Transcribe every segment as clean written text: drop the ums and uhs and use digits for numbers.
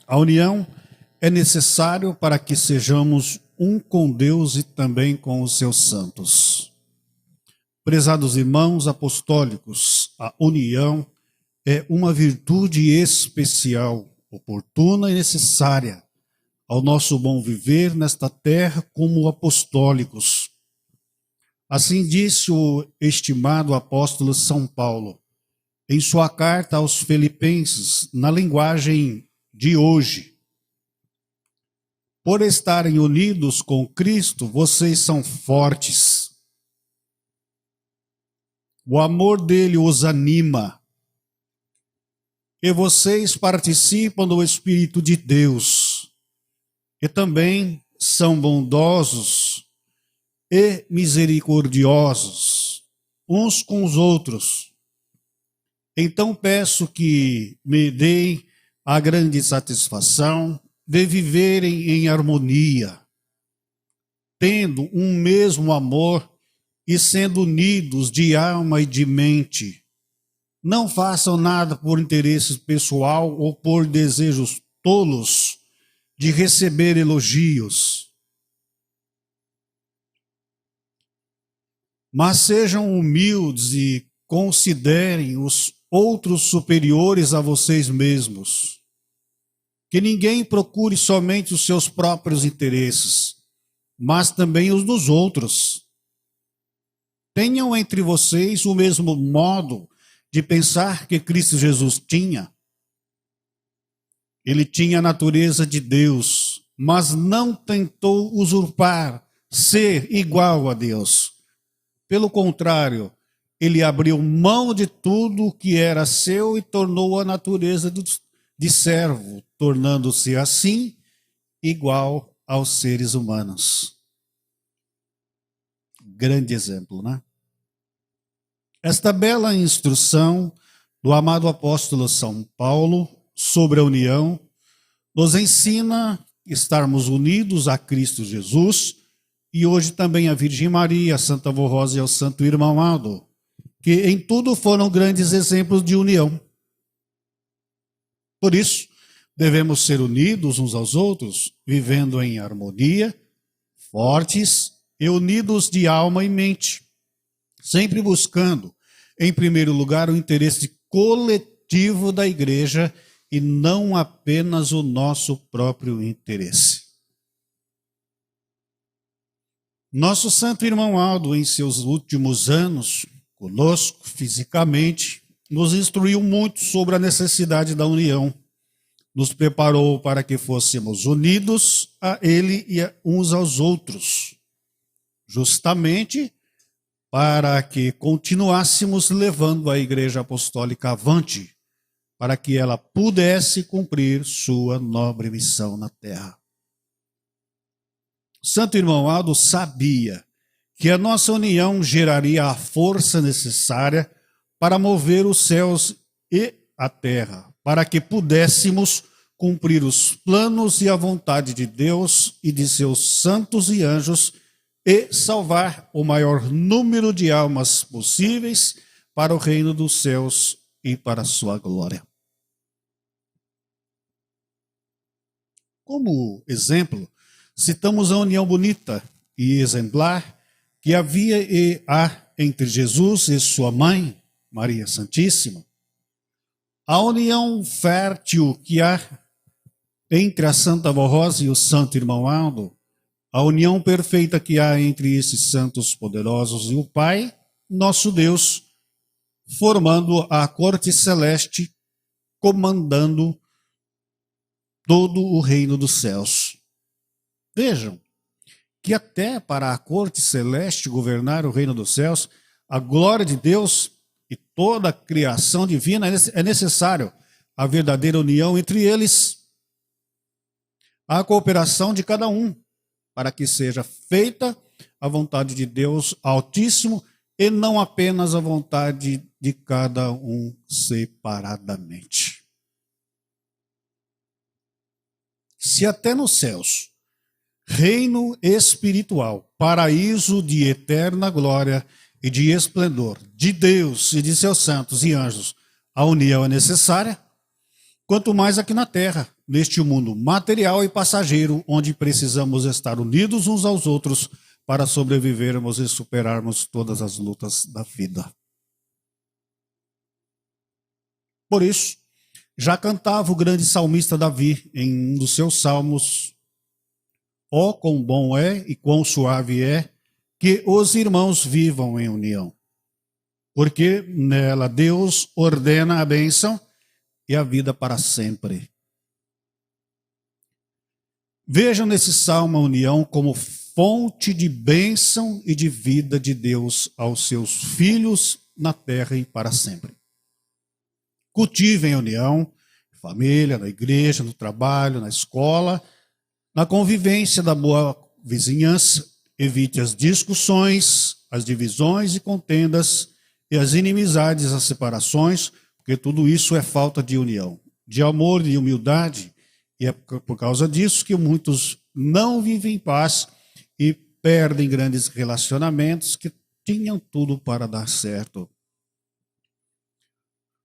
A união é necessário para que sejamos um com Deus e também com os seus santos. Prezados irmãos apostólicos, a união é uma virtude especial, oportuna e necessária ao nosso bom viver nesta terra como apostólicos. Assim disse o estimado apóstolo São Paulo, em sua carta aos Filipenses, na linguagem de hoje. Por estarem unidos com Cristo, vocês são fortes. O amor dele os anima. E vocês participam do Espírito de Deus. E também são bondosos e misericordiosos uns com os outros. Então peço que me deem a grande satisfação de viverem em harmonia, tendo um mesmo amor e sendo unidos de alma e de mente. Não façam nada por interesse pessoal ou por desejos tolos de receber elogios. Mas sejam humildes e considerem os outros superiores a vocês mesmos. Que ninguém procure somente os seus próprios interesses, mas também os dos outros. Tenham entre vocês o mesmo modo de pensar que Cristo Jesus tinha. Ele tinha a natureza de Deus, mas não tentou usurpar, ser igual a Deus. Pelo contrário, ele abriu mão de tudo o que era seu e tornou a natureza de servo, tornando-se assim igual aos seres humanos. Grande exemplo, né? Esta bela instrução do amado apóstolo São Paulo sobre a união nos ensina a estarmos unidos a Cristo Jesus e hoje também a Virgem Maria, a Santa Avó Rosa e ao Santo Irmão Aldo, que em tudo foram grandes exemplos de união. Por isso, devemos ser unidos uns aos outros, vivendo em harmonia, fortes e unidos de alma e mente, sempre buscando, em primeiro lugar, o interesse coletivo da igreja e não apenas o nosso próprio interesse. Nosso santo irmão Aldo, em seus últimos anos, conosco, fisicamente, nos instruiu muito sobre a necessidade da união. Nos preparou para que fôssemos unidos a ele e uns aos outros, justamente para que continuássemos levando a Igreja Apostólica avante, para que ela pudesse cumprir sua nobre missão na terra. Santo irmão Aldo sabia que a nossa união geraria a força necessária para mover os céus e a terra, para que pudéssemos cumprir os planos e a vontade de Deus e de seus santos e anjos e salvar o maior número de almas possíveis para o reino dos céus e para a sua glória. Como exemplo, citamos a união bonita e exemplar que havia e há entre Jesus e sua mãe, Maria Santíssima. A união fértil que há entre a Santa Avó Rosa e o Santo Irmão Aldo, a união perfeita que há entre esses santos poderosos e o Pai, nosso Deus, formando a corte celeste, comandando todo o reino dos céus. Vejam que até para a corte celeste governar o reino dos céus, a glória de Deus e toda a criação divina é necessário a verdadeira união entre eles, a cooperação de cada um, para que seja feita a vontade de Deus Altíssimo e não apenas a vontade de cada um separadamente. Se até nos céus, reino espiritual, paraíso de eterna glória e de esplendor de Deus e de seus santos e anjos, a união é necessária, quanto mais aqui na terra, neste mundo material e passageiro, onde precisamos estar unidos uns aos outros para sobrevivermos e superarmos todas as lutas da vida. Por isso, já cantava o grande salmista Davi em um dos seus salmos: ó, quão bom é e quão suave é que os irmãos vivam em união, porque nela Deus ordena a bênção e a vida para sempre. Vejam nesse salmo a união como fonte de bênção e de vida de Deus aos seus filhos na terra e para sempre. Cultivem a união, família, na igreja, no trabalho, na escola, na convivência da boa vizinhança. Evite as discussões, as divisões e contendas, e as inimizades, as separações, porque tudo isso é falta de união, de amor e humildade. E é por causa disso que muitos não vivem em paz e perdem grandes relacionamentos que tinham tudo para dar certo.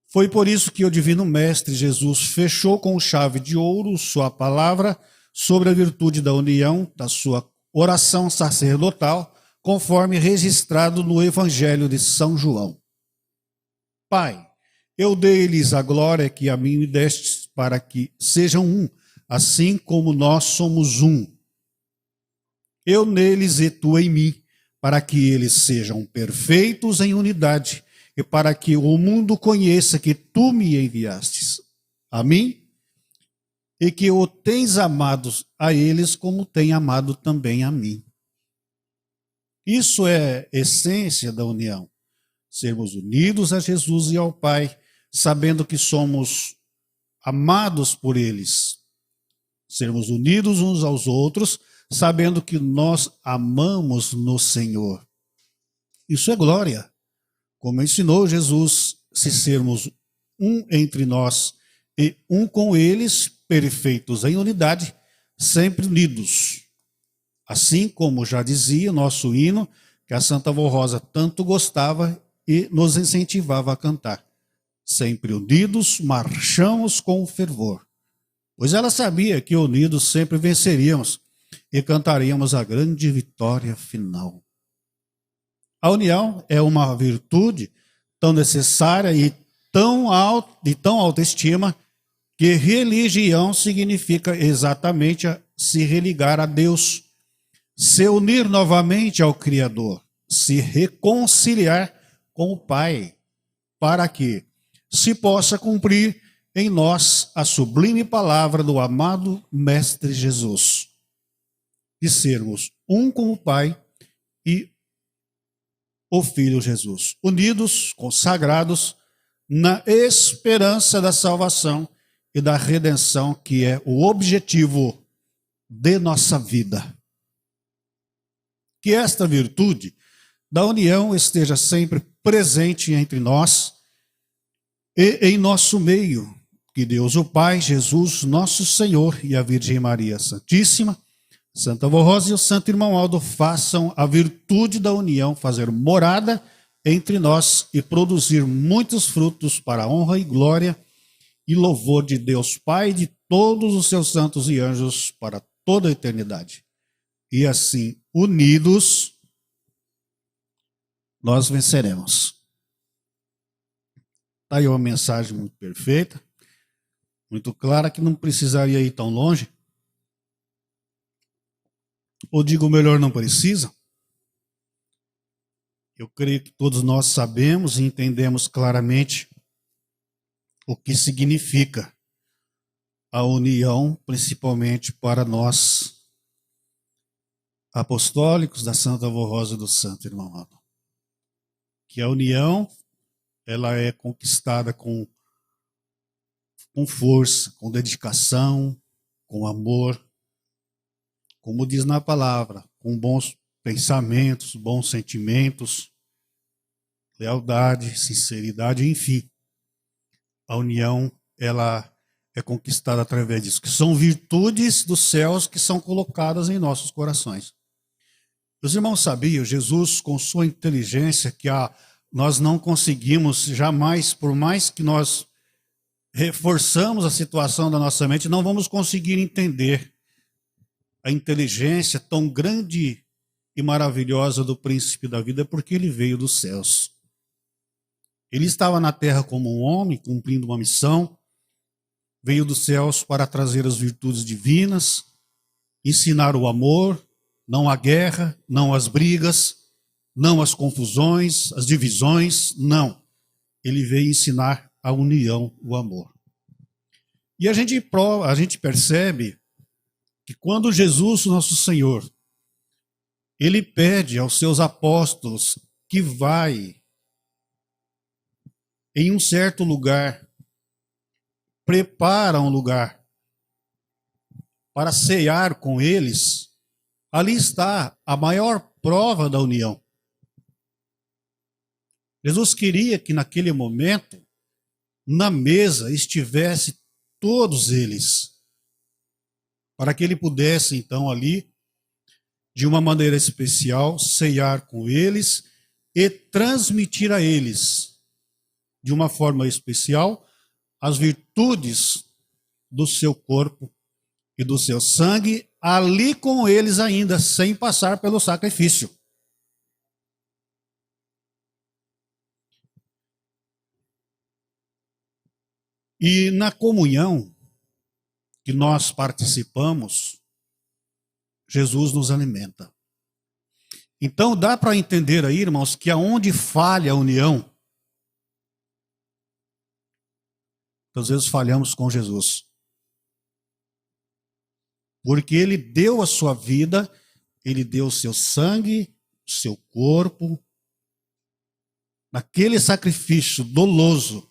Foi por isso que o Divino Mestre Jesus fechou com chave de ouro sua palavra sobre a virtude da união, da sua oração sacerdotal, conforme registrado no Evangelho de São João. Pai, eu dei-lhes a glória que a mim me destes, para que sejam um, assim como nós somos um. Eu neles e tu em mim, para que eles sejam perfeitos em unidade, e para que o mundo conheça que tu me enviastes a mim, e que o tens amado a eles como tem amado também a mim. Isso é a essência da união. Sermos unidos a Jesus e ao Pai, sabendo que somos amados por eles. Sermos unidos uns aos outros, sabendo que nós amamos no Senhor. Isso é glória. Como ensinou Jesus, se sermos um entre nós e um com eles, perfeitos em unidade, sempre unidos. Assim como já dizia nosso hino, que a Santa Avó Rosa tanto gostava e nos incentivava a cantar. Sempre unidos, marchamos com fervor. Pois ela sabia que unidos sempre venceríamos e cantaríamos a grande vitória final. A união é uma virtude tão necessária e de tão autoestima que religião significa exatamente se religar a Deus, se unir novamente ao Criador, se reconciliar com o Pai, para que se possa cumprir em nós a sublime palavra do amado Mestre Jesus, de sermos um com o Pai e o Filho Jesus, unidos, consagrados na esperança da salvação e da redenção, que é o objetivo de nossa vida. Que esta virtude da união esteja sempre presente entre nós e em nosso meio. Que Deus o Pai, Jesus, nosso Senhor, e a Virgem Maria Santíssima, Santa Avó Rosa e o Santo Irmão Aldo façam a virtude da união fazer morada entre nós e produzir muitos frutos para a honra e glória e louvor de Deus Pai e de todos os seus santos e anjos para toda a eternidade. E assim, unidos, nós venceremos. Está aí uma mensagem muito perfeita, muito clara, que não precisaria ir tão longe. Ou digo melhor, não precisa. Eu creio que todos nós sabemos e entendemos claramente o que significa a união, principalmente para nós apostólicos da Santa Avó Rosa e do Santo Irmão Aldo. Que a união, ela é conquistada com força, com dedicação, com amor, como diz na palavra, com bons pensamentos, bons sentimentos, lealdade, sinceridade, enfim. A união, ela é conquistada através disso, que são virtudes dos céus que são colocadas em nossos corações. Os irmãos sabiam, Jesus, com sua inteligência, que nós não conseguimos jamais, por mais que nós reforçamos a situação da nossa mente, não vamos conseguir entender a inteligência tão grande e maravilhosa do príncipe da vida, porque ele veio dos céus. Ele estava na terra como um homem, cumprindo uma missão, veio dos céus para trazer as virtudes divinas, ensinar o amor, não a guerra, não as brigas, não as confusões, as divisões, não. Ele veio ensinar a união, o amor. E a gente percebe que quando Jesus, nosso Senhor, ele pede aos seus apóstolos que vai em um certo lugar, prepara um lugar para cear com eles, ali está a maior prova da união. Jesus queria que naquele momento, na mesa, estivesse todos eles, para que ele pudesse, então, ali, de uma maneira especial, ceiar com eles e transmitir a eles, de uma forma especial, as virtudes do seu corpo e do seu sangue, ali com eles ainda, sem passar pelo sacrifício. E na comunhão que nós participamos, Jesus nos alimenta. Então dá para entender aí, irmãos, que aonde falha a união, às vezes falhamos com Jesus. Porque ele deu a sua vida, ele deu o seu sangue, o seu corpo, naquele sacrifício doloso,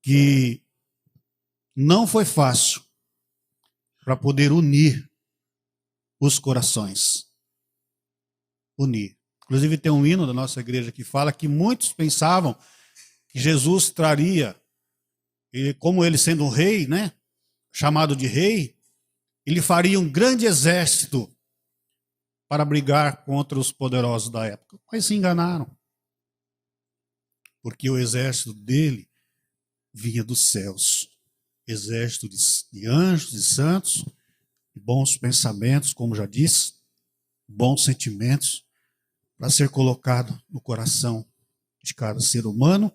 que não foi fácil, para poder unir os corações. Unir. Inclusive tem um hino da nossa igreja que fala que muitos pensavam que Jesus traria, e como ele sendo um rei, né, chamado de rei, ele faria um grande exército para brigar contra os poderosos da época. Mas se enganaram. Porque o exército dele vinha dos céus. Exército de anjos, de santos, de bons pensamentos, como já disse, bons sentimentos, para ser colocado no coração de cada ser humano,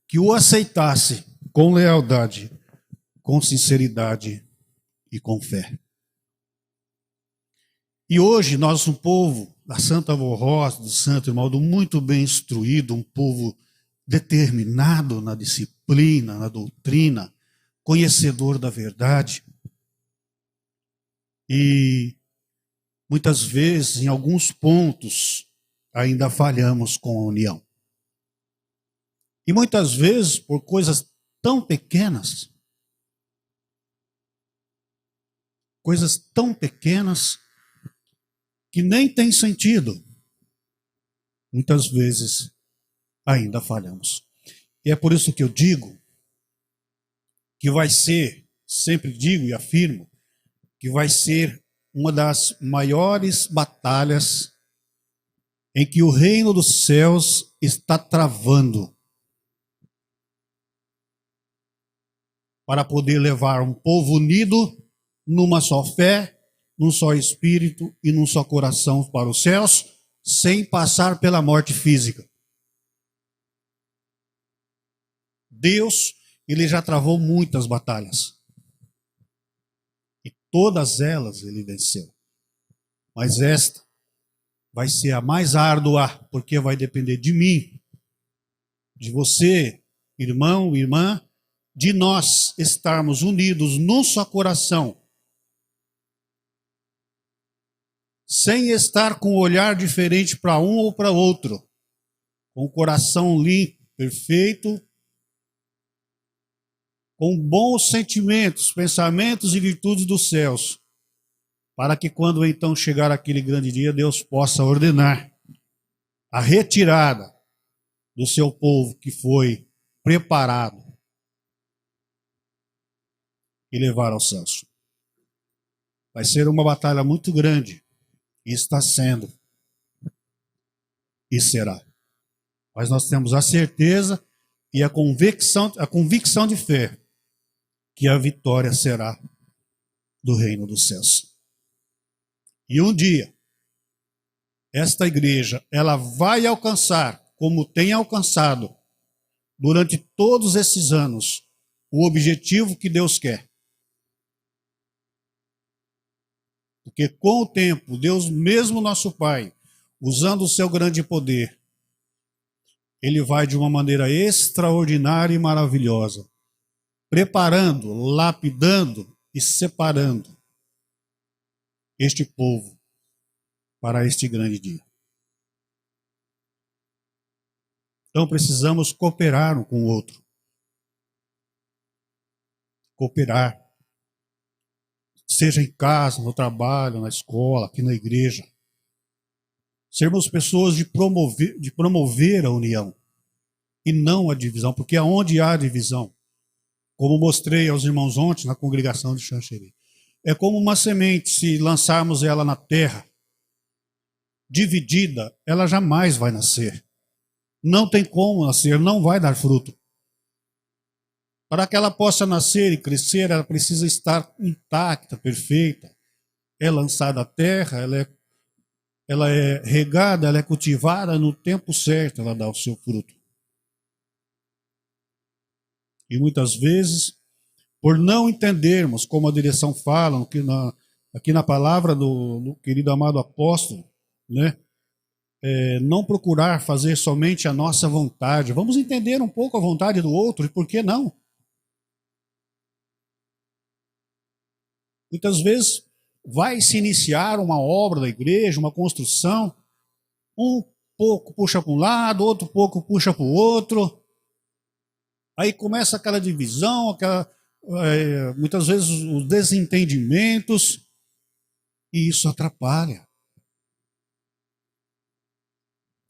que o aceitasse com lealdade, com sinceridade e com fé. E hoje nós, um povo da Santa Avó Rosa, do Santo Irmão, muito bem instruído, um povo determinado na disciplina, na doutrina, conhecedor da verdade. E muitas vezes, em alguns pontos, ainda falhamos com a união. E muitas vezes, por coisas tão pequenas, que nem tem sentido, muitas vezes ainda falhamos. E é por isso que eu digo que vai ser, sempre digo e afirmo, que vai ser uma das maiores batalhas em que o reino dos céus está travando para poder levar um povo unido numa só fé, num só espírito e num só coração para os céus, sem passar pela morte física. Deus, ele já travou muitas batalhas. E todas elas ele venceu. Mas esta vai ser a mais árdua, porque vai depender de mim, de você, irmão, irmã, de nós estarmos unidos num só coração, sem estar com um olhar diferente para um ou para outro, com o coração limpo, perfeito, com bons sentimentos, pensamentos e virtudes dos céus, para que quando então chegar aquele grande dia, Deus possa ordenar a retirada do seu povo que foi preparado e levar aos céus. Vai ser uma batalha muito grande, e está sendo, e será. Mas nós temos a certeza e a convicção de fé que a vitória será do reino dos céus. E um dia, esta igreja, ela vai alcançar, como tem alcançado, durante todos esses anos, o objetivo que Deus quer. Porque com o tempo, Deus mesmo nosso Pai, usando o seu grande poder, Ele vai de uma maneira extraordinária e maravilhosa, preparando, lapidando e separando este povo para este grande dia. Então precisamos cooperar um com o outro. Cooperar. Seja em casa, no trabalho, na escola, aqui na igreja. Sermos pessoas de promover a união e não a divisão, porque aonde há divisão, como mostrei aos irmãos ontem na congregação de Xanxerê, é como uma semente, se lançarmos ela na terra, dividida, ela jamais vai nascer. Não tem como nascer, não vai dar fruto. Para que ela possa nascer e crescer, ela precisa estar intacta, perfeita. É lançada à terra, ela é regada, ela é cultivada no tempo certo, ela dá o seu fruto. E muitas vezes, por não entendermos como a direção fala, aqui na palavra do querido amado apóstolo, né? Não procurar fazer somente a nossa vontade. Vamos entender um pouco a vontade do outro, e por que não? Muitas vezes vai se iniciar uma obra da igreja, uma construção, um pouco puxa para um lado, outro pouco puxa para o outro, aí começa aquela divisão, muitas vezes os desentendimentos, e isso atrapalha.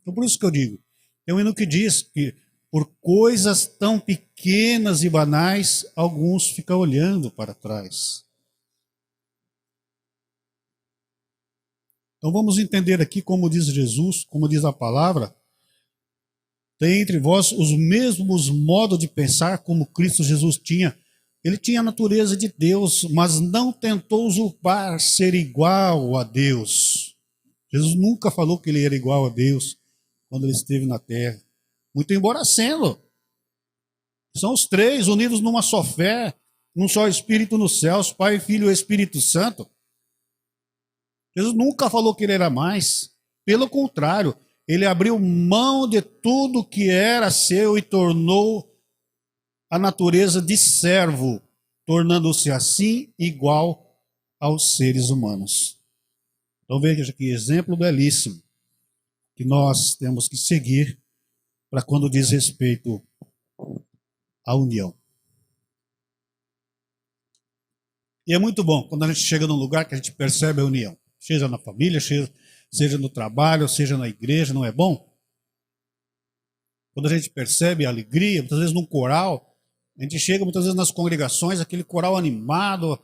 Então por isso que eu digo, tem um hino que diz que por coisas tão pequenas e banais, alguns ficam olhando para trás. Então vamos entender aqui como diz Jesus, como diz a palavra, tem entre vós os mesmos modos de pensar como Cristo Jesus tinha. Ele tinha a natureza de Deus, mas não tentou usurpar ser igual a Deus. Jesus nunca falou que ele era igual a Deus quando ele esteve na terra. Muito embora sendo. São os três unidos numa só fé, num só Espírito nos céus, Pai, Filho e Espírito Santo. Jesus nunca falou que ele era mais. Pelo contrário, ele abriu mão de tudo que era seu e tornou a natureza de servo, tornando-se assim igual aos seres humanos. Então veja que exemplo belíssimo que nós temos que seguir para quando diz respeito à união. E é muito bom quando a gente chega num lugar que a gente percebe a união. Seja na família, seja no trabalho, seja na igreja, não é bom? Quando a gente percebe a alegria, muitas vezes num coral, a gente chega muitas vezes nas congregações, aquele coral animado,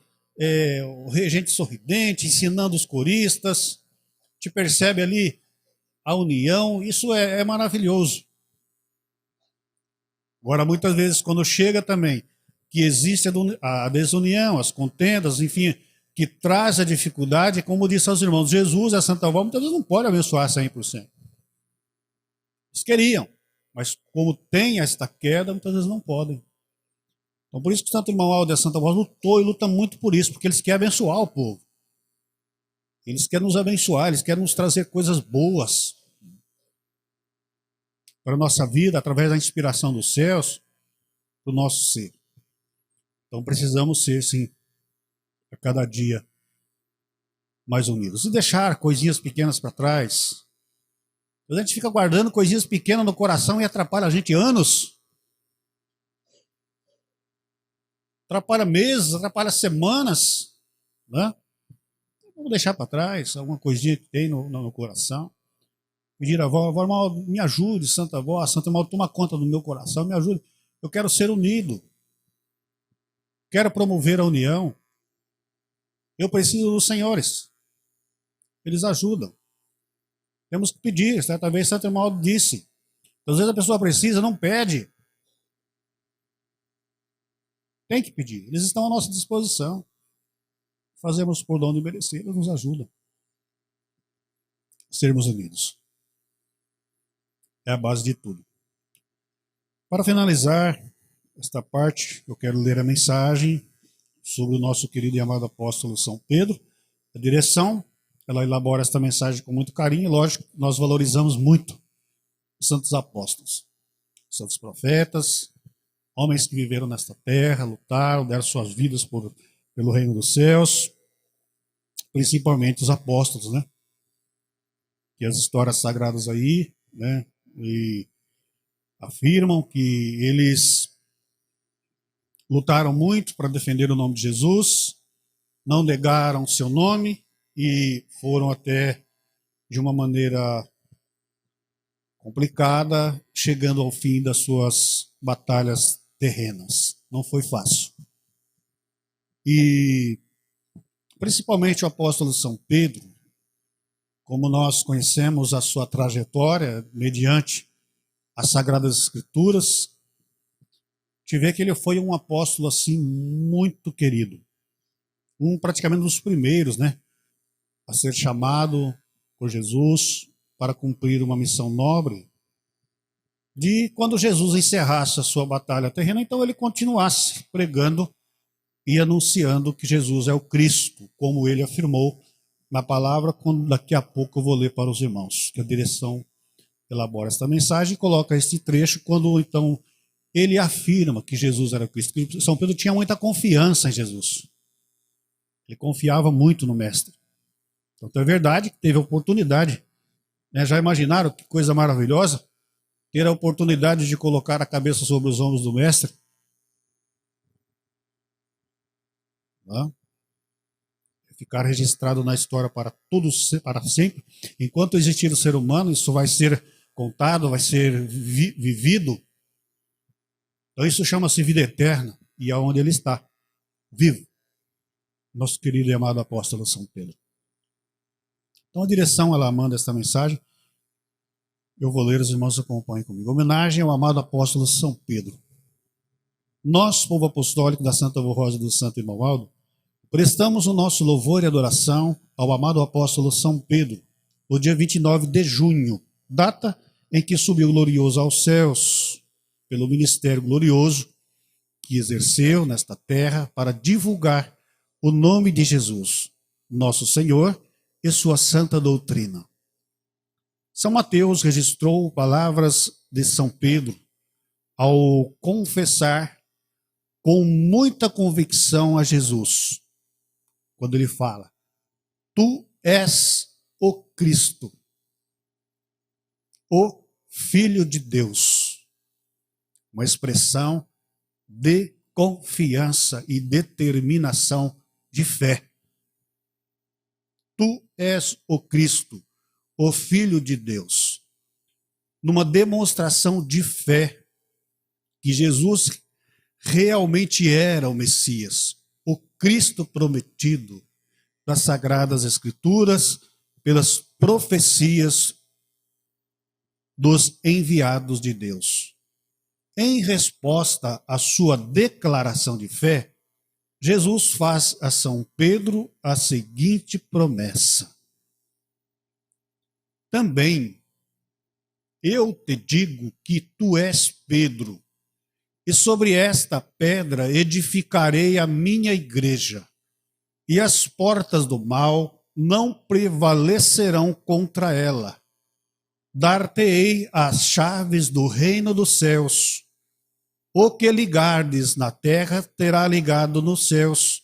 o regente sorridente, ensinando os coristas, a gente percebe ali a união, isso é maravilhoso. Agora, muitas vezes, quando chega também, que existe a desunião, as contendas, enfim, que traz a dificuldade, como disse aos irmãos, Jesus e a Santa Avó muitas vezes não podem abençoar 100%. Eles queriam, mas como tem esta queda, muitas vezes não podem. Então por isso que o Santo Irmão Aldo e a Santa Avó lutou e luta muito por isso, porque eles querem abençoar o povo. Eles querem nos abençoar, eles querem nos trazer coisas boas para a nossa vida, através da inspiração dos céus, do nosso ser. Então precisamos ser, sim, a cada dia mais unidos. E deixar coisinhas pequenas para trás. A gente fica guardando coisinhas pequenas no coração e atrapalha a gente anos. Atrapalha meses, atrapalha semanas. Né? Vamos deixar para trás alguma coisinha que tem no coração. Pedir à avó, irmão, me ajude, Santa Avó, Santa Irmã, toma conta do meu coração, me ajude. Eu quero ser unido. Quero promover a união. Eu preciso dos senhores. Eles ajudam. Temos que pedir. Certa vez Santa Irmã disse. Às vezes a pessoa precisa, não pede. Tem que pedir. Eles estão à nossa disposição. Fazemos por onde merecer, eles nos ajudam. Sermos unidos. É a base de tudo. Para finalizar esta parte, eu quero ler a mensagem sobre o nosso querido e amado apóstolo São Pedro. A direção, ela elabora esta mensagem com muito carinho, e lógico, nós valorizamos muito os santos apóstolos, os santos profetas, homens que viveram nesta terra, lutaram, deram suas vidas pelo reino dos céus, principalmente os apóstolos, né? Que as histórias sagradas aí, né? E afirmam que eles lutaram muito para defender o nome de Jesus, não negaram seu nome e foram até de uma maneira complicada, chegando ao fim das suas batalhas terrenas. Não foi fácil. E principalmente o apóstolo São Pedro, como nós conhecemos a sua trajetória mediante as Sagradas Escrituras, te vê que ele foi um apóstolo assim muito querido. Praticamente um dos primeiros, né, a ser chamado por Jesus para cumprir uma missão nobre, de quando Jesus encerrasse a sua batalha terrena, então ele continuasse pregando e anunciando que Jesus é o Cristo, como ele afirmou na palavra, quando daqui a pouco eu vou ler para os irmãos, que a direção elabora esta mensagem e coloca este trecho, quando então ele afirma que Jesus era o Cristo. São Pedro tinha muita confiança em Jesus. Ele confiava muito no Mestre. Então é verdade que teve a oportunidade. Né? Já imaginaram que coisa maravilhosa? Ter a oportunidade de colocar a cabeça sobre os ombros do Mestre. Tá? Ficar registrado na história para todos, para sempre. Enquanto existir o ser humano, isso vai ser contado, vai ser vivido. Então isso chama-se vida eterna, e é onde ele está, vivo. Nosso querido e amado apóstolo São Pedro. Então a direção, ela manda esta mensagem. Eu vou ler, os irmãos acompanhem comigo. Homenagem ao amado apóstolo São Pedro. Nós, povo apostólico da Santa Rosa do Santo Irmão Aldo, prestamos o nosso louvor e adoração ao amado apóstolo São Pedro, no dia 29 de junho, data em que subiu glorioso aos céus, pelo ministério glorioso que exerceu nesta terra para divulgar o nome de Jesus, nosso Senhor, e sua santa doutrina. São Mateus registrou palavras de São Pedro ao confessar com muita convicção a Jesus, quando ele fala: Tu és o Cristo, o Filho de Deus. Uma expressão de confiança e determinação de fé. Tu és o Cristo, o Filho de Deus. Numa demonstração de fé que Jesus realmente era o Messias, o Cristo prometido das Sagradas Escrituras, pelas profecias dos enviados de Deus. Em resposta à sua declaração de fé, Jesus faz a São Pedro a seguinte promessa: Também eu te digo que tu és Pedro, e sobre esta pedra edificarei a minha igreja, e as portas do mal não prevalecerão contra ela. Dar-te-ei as chaves do reino dos céus. O que ligardes na terra terá ligado nos céus,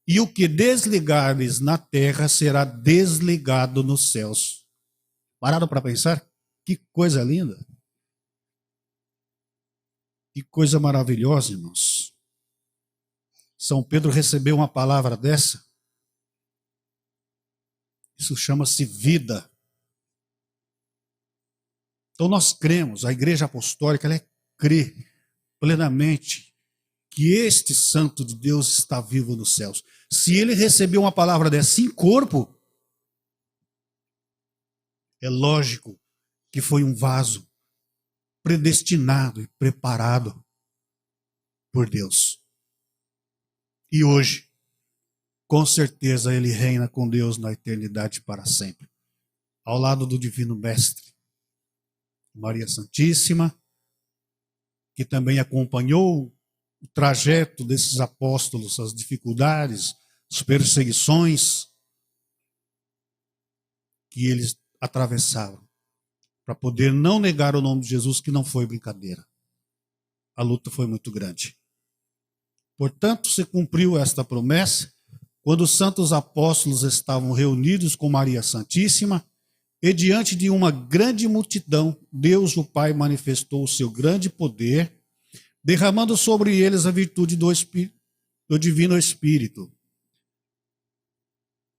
e o que desligardes na terra será desligado nos céus. Pararam para pensar? Que coisa linda! Que coisa maravilhosa, irmãos. São Pedro recebeu uma palavra dessa. Isso chama-se vida. Então nós cremos, a Igreja Apostólica, ela crê plenamente que este Santo de Deus está vivo nos céus. Se ele recebeu uma palavra dessa em corpo, é lógico que foi um vaso predestinado e preparado por Deus. e hoje, com certeza, ele reina com Deus na eternidade para sempre, ao lado do Divino Mestre, Maria Santíssima, que também acompanhou o trajeto desses apóstolos, as dificuldades, as perseguições que eles atravessavam, para poder não negar o nome de Jesus, que não foi brincadeira. A luta foi muito grande. Portanto, se cumpriu esta promessa quando os santos apóstolos estavam reunidos com Maria Santíssima e diante de uma grande multidão, Deus o Pai manifestou o seu grande poder, derramando sobre eles a virtude do Divino Espírito,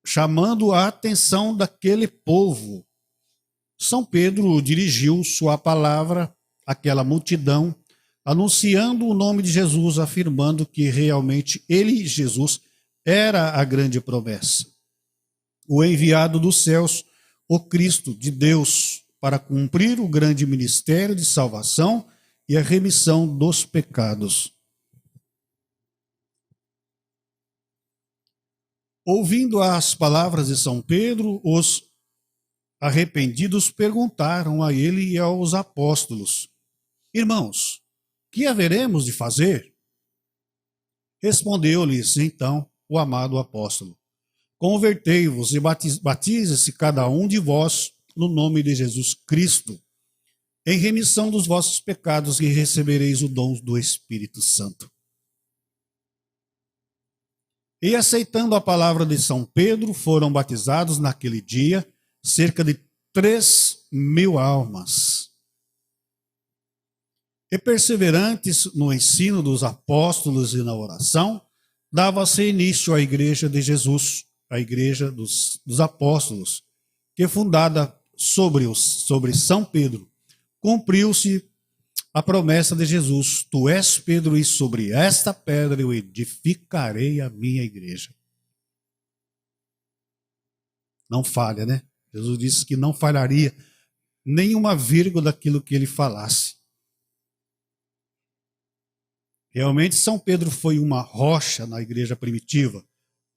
chamando a atenção daquele povo. São Pedro dirigiu sua palavra àquela multidão, anunciando o nome de Jesus, afirmando que realmente ele, Jesus, era a grande promessa, o enviado dos céus, o Cristo de Deus, para cumprir o grande ministério de salvação e a remissão dos pecados. Ouvindo as palavras de São Pedro, os arrependidos perguntaram a ele e aos apóstolos: Irmãos, que haveremos de fazer? Respondeu-lhes então o amado apóstolo: Convertei-vos e batize-se cada um de vós no nome de Jesus Cristo, em remissão dos vossos pecados, e recebereis o dom do Espírito Santo. E aceitando a palavra de São Pedro, foram batizados naquele dia cerca de 3.000 almas. E perseverantes no ensino dos apóstolos e na oração, dava-se início à Igreja de Jesus, a Igreja dos Apóstolos, que fundada sobre São Pedro, cumpriu-se a promessa de Jesus: Tu és Pedro, e sobre esta pedra eu edificarei a minha igreja. Não falha, né? Jesus disse que não falharia nenhuma vírgula daquilo que ele falasse. Realmente, São Pedro foi uma rocha na igreja primitiva.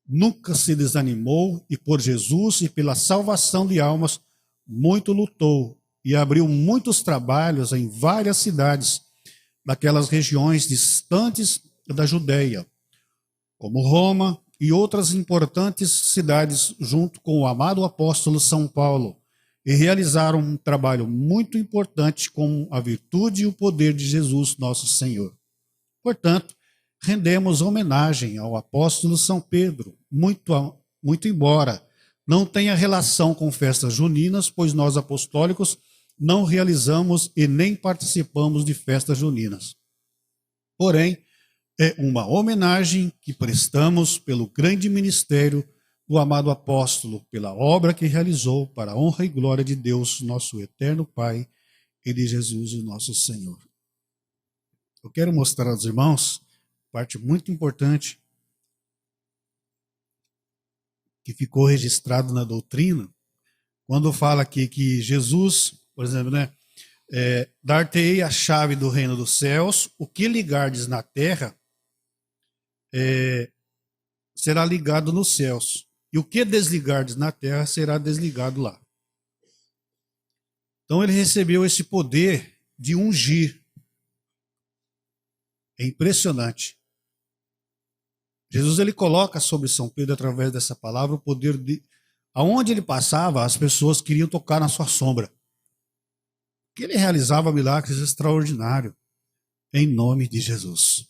Nunca se desanimou e por Jesus e pela salvação de almas muito lutou e abriu muitos trabalhos em várias cidades daquelas regiões distantes da Judeia, como Roma e outras importantes cidades, junto com o amado apóstolo São Paulo, e realizaram um trabalho muito importante com a virtude e o poder de Jesus, nosso Senhor. Portanto, rendemos homenagem ao apóstolo São Pedro, muito embora não tenha relação com festas juninas, pois nós apostólicos não realizamos e nem participamos de festas juninas. Porém, é uma homenagem que prestamos pelo grande ministério do amado apóstolo, pela obra que realizou para a honra e glória de Deus, nosso eterno Pai, e de Jesus, o nosso Senhor. Eu quero mostrar aos irmãos parte muito importante que ficou registrado na doutrina, quando fala aqui que Jesus, por exemplo, né, dar-te-ei a chave do reino dos céus, o que ligardes na terra será ligado nos céus, e o que desligardes na terra será desligado lá. Então ele recebeu esse poder de ungir. É impressionante. Jesus ele coloca sobre São Pedro, através dessa palavra, o poder de... Aonde ele passava, as pessoas queriam tocar na sua sombra. Que ele realizava milagres extraordinários em nome de Jesus.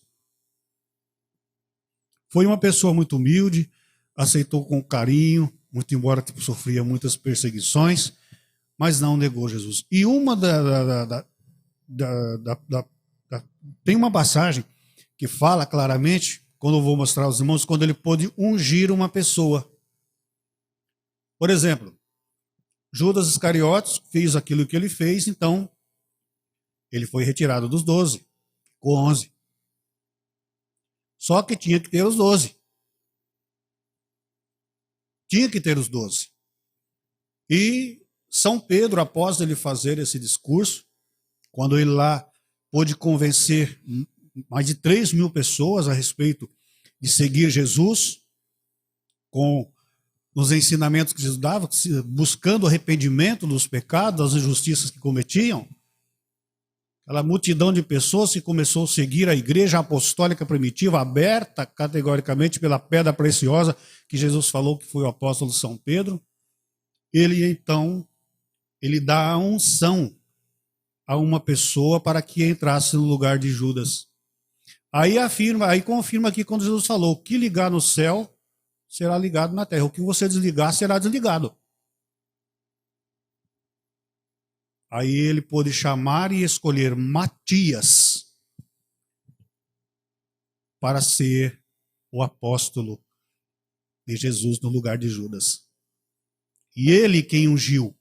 Foi uma pessoa muito humilde, aceitou com carinho, muito embora sofria muitas perseguições, mas não negou Jesus. E tem uma passagem que fala claramente, quando eu vou mostrar aos irmãos, quando ele pôde ungir uma pessoa. Por exemplo, Judas Iscariotes fez aquilo que ele fez, então ele foi retirado dos 12, ficou 11. Só que tinha que ter os 12. Tinha que ter os 12. E São Pedro, após ele fazer esse discurso, quando ele lá pôde convencer mais de 3.000 pessoas a respeito de seguir Jesus, com os ensinamentos que Jesus dava, buscando arrependimento dos pecados, das injustiças que cometiam. Aquela multidão de pessoas que começou a seguir a igreja apostólica primitiva, aberta categoricamente pela pedra preciosa que Jesus falou que foi o apóstolo São Pedro. Ele dá a unção a uma pessoa para que entrasse no lugar de Judas. Aí confirma aqui quando Jesus falou: o que ligar no céu será ligado na terra, o que você desligar será desligado. Aí ele pôde chamar e escolher Matias para ser o apóstolo de Jesus no lugar de Judas. E ele quem ungiu.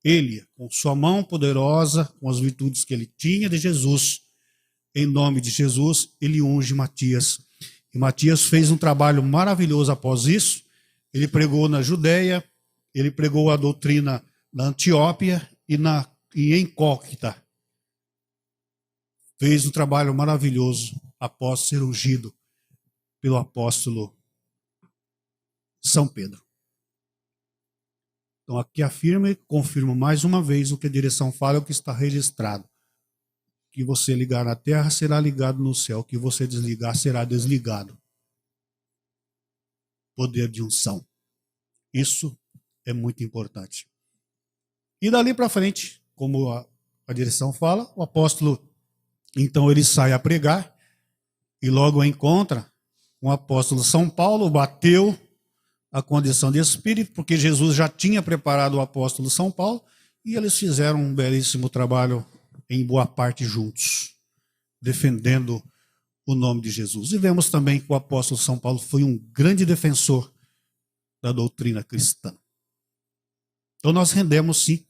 Ele, com sua mão poderosa, com as virtudes que ele tinha de Jesus, em nome de Jesus, ele unge Matias. E Matias fez um trabalho maravilhoso após isso. Ele pregou na Judéia, ele pregou a doutrina na Etiópia e em Cólquita. Fez um trabalho maravilhoso após ser ungido pelo apóstolo São Pedro. Então aqui afirma e confirma mais uma vez o que a direção fala, é o que está registrado. O que você ligar na terra será ligado no céu, o que você desligar será desligado. Poder de unção. Isso é muito importante. E dali para frente, como a direção fala, o apóstolo, então ele sai a pregar e logo encontra com o apóstolo São Paulo, bateu a condição de espírito, porque Jesus já tinha preparado o apóstolo São Paulo e eles fizeram um belíssimo trabalho em boa parte juntos, defendendo o nome de Jesus. E vemos também que o apóstolo São Paulo foi um grande defensor da doutrina cristã. Então nós rendemos, sim,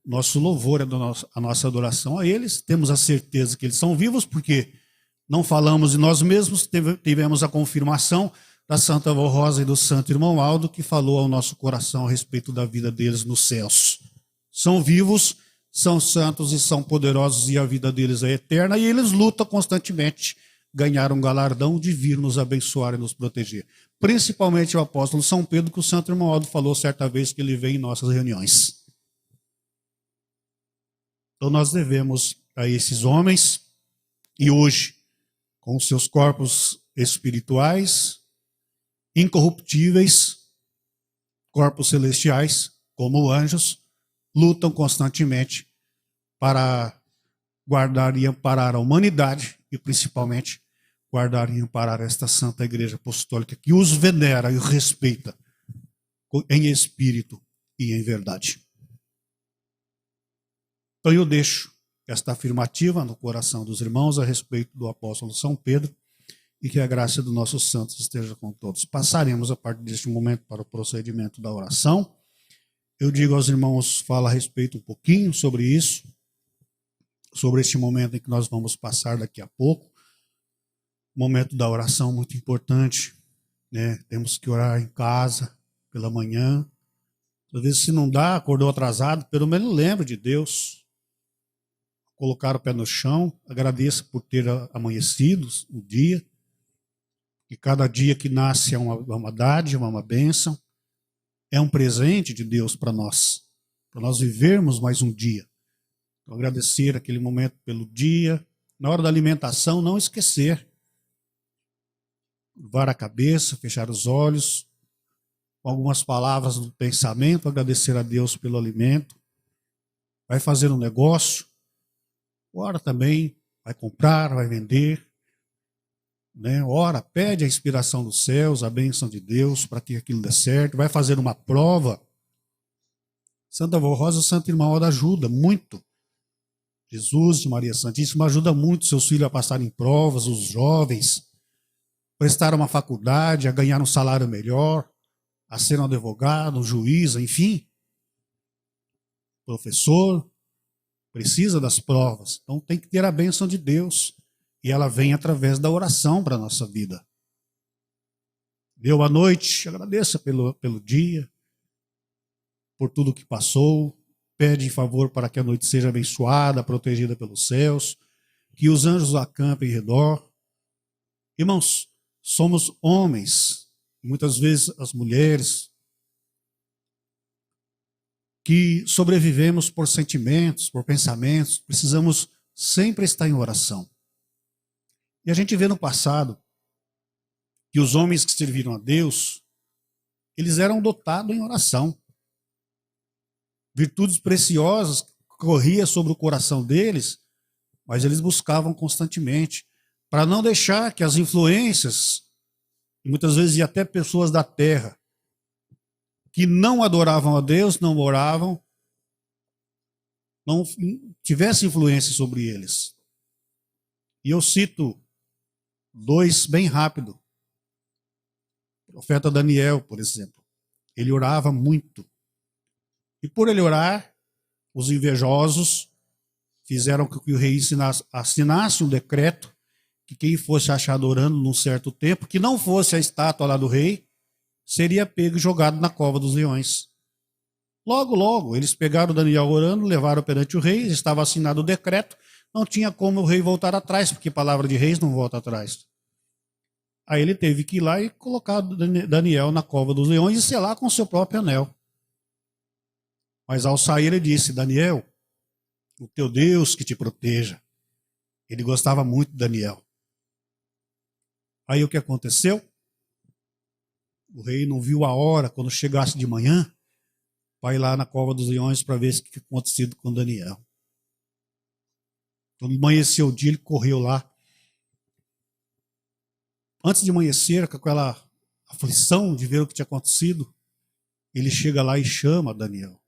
nosso louvor, a nossa adoração a eles. Temos a certeza que eles são vivos, porque não falamos de nós mesmos, tivemos a confirmação da Santa Avó Rosa e do Santo Irmão Aldo, que falou ao nosso coração a respeito da vida deles nos céus. São vivos, são santos e são poderosos, e a vida deles é eterna, e eles lutam constantemente, ganhar um galardão de vir nos abençoar e nos proteger. Principalmente o apóstolo São Pedro, que o Santo Irmão Aldo falou certa vez que ele veio em nossas reuniões. Então nós devemos a esses homens, e hoje, com os seus corpos espirituais, incorruptíveis, corpos celestiais, como anjos, lutam constantemente para guardar e amparar a humanidade e principalmente guardar e amparar esta Santa Igreja Apostólica que os venera e os respeita em espírito e em verdade. Então eu deixo esta afirmativa no coração dos irmãos a respeito do apóstolo São Pedro, e que a graça dos nossos santos esteja com todos. Passaremos a partir deste momento para o procedimento da oração. Eu digo aos irmãos, fala a respeito um pouquinho sobre isso, sobre este momento em que nós vamos passar daqui a pouco. Momento da oração muito importante, né? Temos que orar em casa, pela manhã. Às vezes, se não dá, acordou atrasado, pelo menos lembre de Deus. Colocar o pé no chão, agradeça por ter amanhecido o dia. E cada dia que nasce é uma dádiva, uma bênção. É um presente de Deus para nós vivermos mais um dia. Então, agradecer aquele momento pelo dia. Na hora da alimentação, não esquecer. Curvar a cabeça, fechar os olhos. Com algumas palavras do pensamento, agradecer a Deus pelo alimento. Vai fazer um negócio. Ora também, vai comprar, vai vender. Né? Ora, pede a inspiração dos céus, a bênção de Deus para que aquilo dê certo. Vai fazer uma prova. Santa Avó Rosa e Santo Irmão Aldo ajuda muito. Jesus de Maria Santíssima ajuda muito seus filhos a passarem provas, os jovens, prestar uma faculdade, a ganhar um salário melhor, a ser um advogado, um juiz, enfim. Professor, precisa das provas. Então tem que ter a bênção de Deus. E ela vem através da oração para a nossa vida. Deu a noite, agradeça pelo dia, por tudo que passou. Pede em favor para que a noite seja abençoada, protegida pelos céus. Que os anjos acampem em redor. Irmãos, somos homens, muitas vezes as mulheres, que sobrevivemos por sentimentos, por pensamentos, precisamos sempre estar em oração. E a gente vê no passado que os homens que serviram a Deus, eles eram dotados em oração. Virtudes preciosas corriam sobre o coração deles, mas eles buscavam constantemente, para não deixar que as influências, e muitas vezes até pessoas da terra, que não adoravam a Deus, não oravam, não tivesse influência sobre eles. E eu cito dois bem rápido. O profeta Daniel, por exemplo. Ele orava muito. E por ele orar, os invejosos fizeram com que o rei assinasse um decreto que quem fosse achado orando num certo tempo, que não fosse a estátua lá do rei, seria pego e jogado na cova dos leões. Logo, logo, eles pegaram Daniel orando, levaram perante o rei, estava assinado o decreto, não tinha como o rei voltar atrás, porque palavra de reis não volta atrás. Aí ele teve que ir lá e colocar Daniel na cova dos leões e selar com o seu próprio anel. Mas ao sair ele disse: Daniel, o teu Deus que te proteja. Ele gostava muito de Daniel. Aí o que aconteceu? O rei não viu a hora, quando chegasse de manhã, vai lá na cova dos leões para ver o que tinha acontecido com Daniel. Quando amanheceu o dia, ele correu lá. Antes de amanhecer, com aquela aflição de ver o que tinha acontecido, ele chega lá e chama Daniel.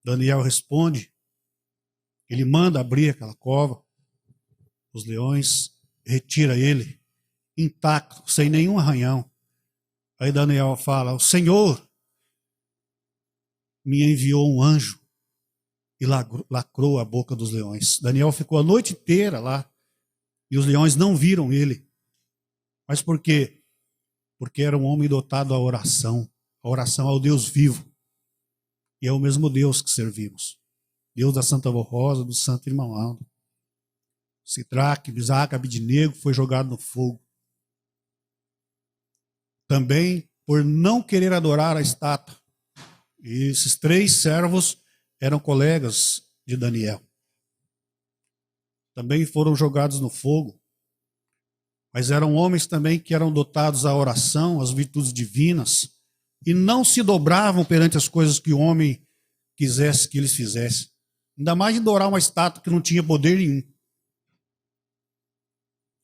Daniel responde, ele manda abrir aquela cova, os leões retira ele, intacto, sem nenhum arranhão. Aí Daniel fala: o Senhor me enviou um anjo e lacrou a boca dos leões. Daniel ficou a noite inteira lá e os leões não viram ele. Mas por quê? Porque era um homem dotado à oração ao Deus vivo. E é o mesmo Deus que servimos. Deus da Santa Vó Rosa, do Santo Irmão Aldo. Sidraque, Misaque, Abidnego foi jogado no fogo. Também por não querer adorar a estátua. E esses três servos eram colegas de Daniel. Também foram jogados no fogo. Mas eram homens também que eram dotados à oração, às virtudes divinas, e não se dobravam perante as coisas que o homem quisesse que eles fizessem. Ainda mais de adorar uma estátua que não tinha poder nenhum.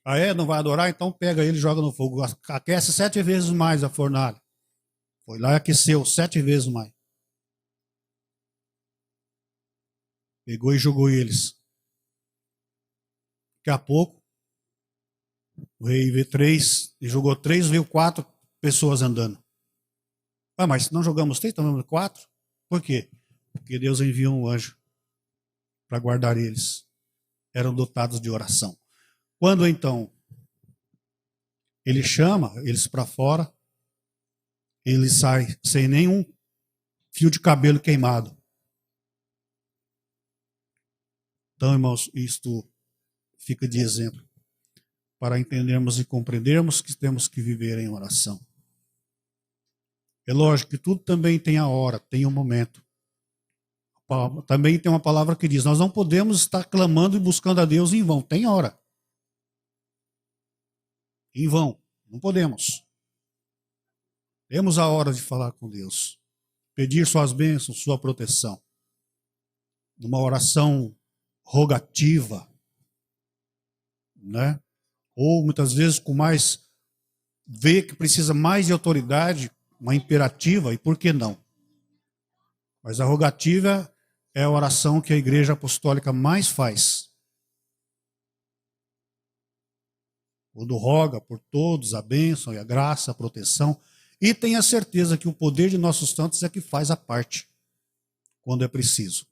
Ah, é? Não vai adorar? Então pega ele e joga no fogo. Aquece 7 vezes mais a fornalha. Foi lá e aqueceu 7 vezes mais. Pegou e jogou eles. Daqui a pouco, o rei vê 3, e jogou 3, veio 4 pessoas andando. Ah, mas se não jogamos 3, estamos 4? Por quê? Porque Deus enviou um anjo para guardar eles. Eram dotados de oração. Quando então ele chama eles para fora, ele sai sem nenhum fio de cabelo queimado. Então, irmãos, isto fica de exemplo para entendermos e compreendermos que temos que viver em oração. É lógico que tudo também tem a hora, tem um momento. Também tem uma palavra que diz: nós não podemos estar clamando e buscando a Deus em vão. Tem hora. Em vão. Não podemos. Temos a hora de falar com Deus. Pedir suas bênçãos, sua proteção. Uma oração rogativa, né? Ou muitas vezes com mais, vê que precisa mais de autoridade, uma imperativa, e por que não? Mas a rogativa é a oração que a Igreja Apostólica mais faz. Quando roga por todos a bênção e a graça, a proteção, e tenha certeza que o poder de nossos santos é que faz a parte, quando é preciso.